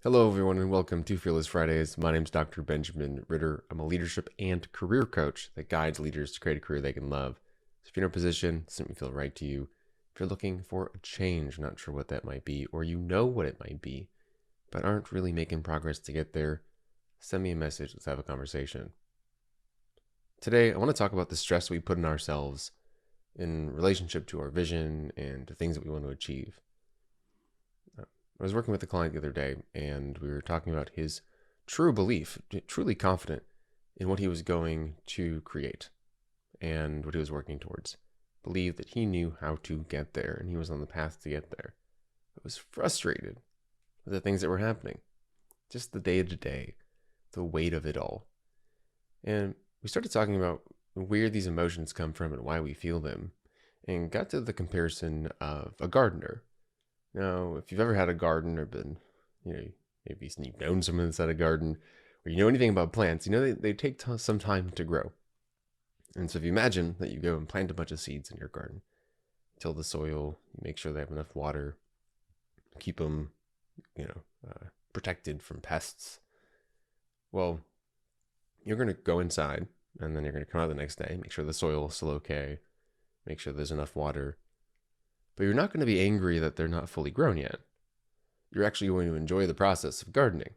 Hello, everyone, and welcome to Fearless Fridays. My name is Dr. Benjamin Ritter. I'm a leadership and career coach that guides leaders to create a career they can love. So if you're in a position, doesn't feel right to you, if you're looking for a change, not sure what that might be, or you know what it might be, but aren't really making progress to get there, send me a message. Let's have a conversation. Today, I want to talk about the stress we put on ourselves in relationship to our vision and the things that we want to achieve. I was working with a client the other day, and we were talking about his true belief, truly confident in what he was going to create and what he was working towards. Believed that he knew how to get there, and he was on the path to get there. But was frustrated with the things that were happening, just the day-to-day, the weight of it all. And we started talking about where these emotions come from and why we feel them, and got to the comparison of a gardener. Now, if you've ever had a garden or been, maybe you've known someone that's had a garden, or you know anything about plants, they take some time to grow. And so if you imagine that you go and plant a bunch of seeds in your garden, till the soil, you make sure they have enough water, keep them, protected from pests. Well, you're going to go inside, and then you're going to come out the next day, make sure the soil is still okay, make sure there's enough water. But you're not going to be angry that they're not fully grown yet. You're actually going to enjoy the process of gardening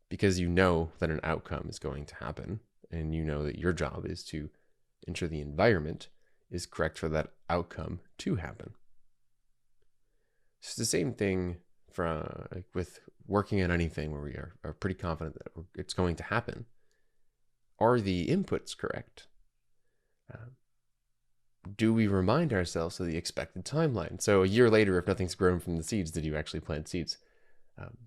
because you know that an outcome is going to happen, and you know that your job is to ensure the environment is correct for that outcome to happen. It's the same thing with working on anything where we are pretty confident that it's going to happen. Are the inputs correct? Do we remind ourselves of the expected timeline? So a year later, if nothing's grown from the seeds, did you actually plant seeds?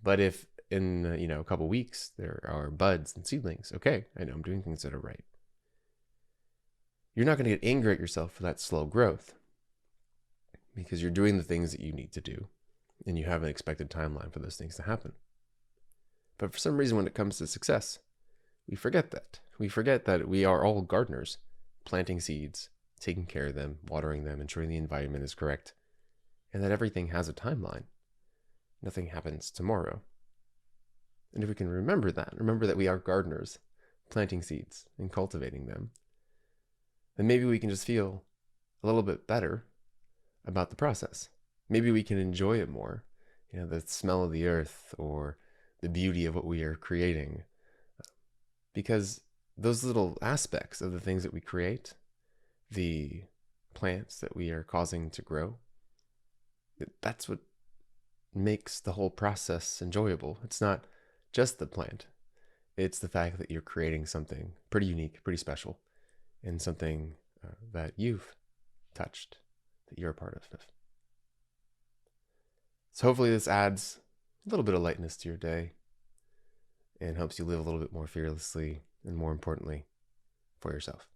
But if in a couple weeks there are buds and seedlings, okay, I know I'm doing things that are right. You're not going to get angry at yourself for that slow growth because you're doing the things that you need to do, and you have an expected timeline for those things to happen. But for some reason, when it comes to success, we forget that. We forget that we are all gardeners, planting seeds, taking care of them, watering them, ensuring the environment is correct, and that everything has a timeline. Nothing happens tomorrow. And if we can remember that we are gardeners, planting seeds and cultivating them, then maybe we can just feel a little bit better about the process. Maybe we can enjoy it more, the smell of the earth or the beauty of what we are creating. Because those little aspects of the things that we create, the plants that we are causing to grow, that's what makes the whole process enjoyable. It's not just the plant. It's the fact that you're creating something pretty unique, pretty special, and something that you've touched, that you're a part of. So hopefully this adds a little bit of lightness to your day and helps you live a little bit more fearlessly and, more importantly, for yourself.